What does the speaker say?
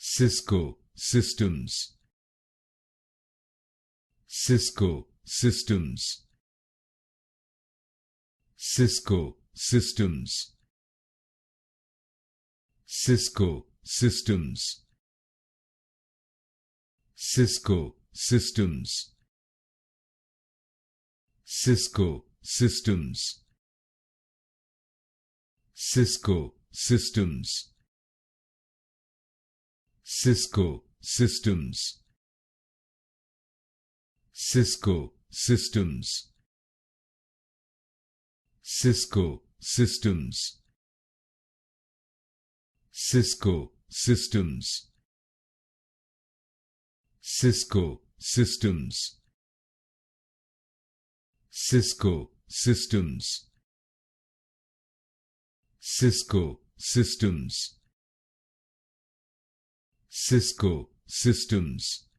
Cisco Systems. Cisco Systems. Cisco Systems. Cisco Systems. Cisco Systems. Cisco Systems. Cisco Systems. Cisco Systems. Cisco Systems. Cisco Systems. Cisco Systems. Cisco Systems. Cisco Systems. Cisco Systems. Cisco Systems.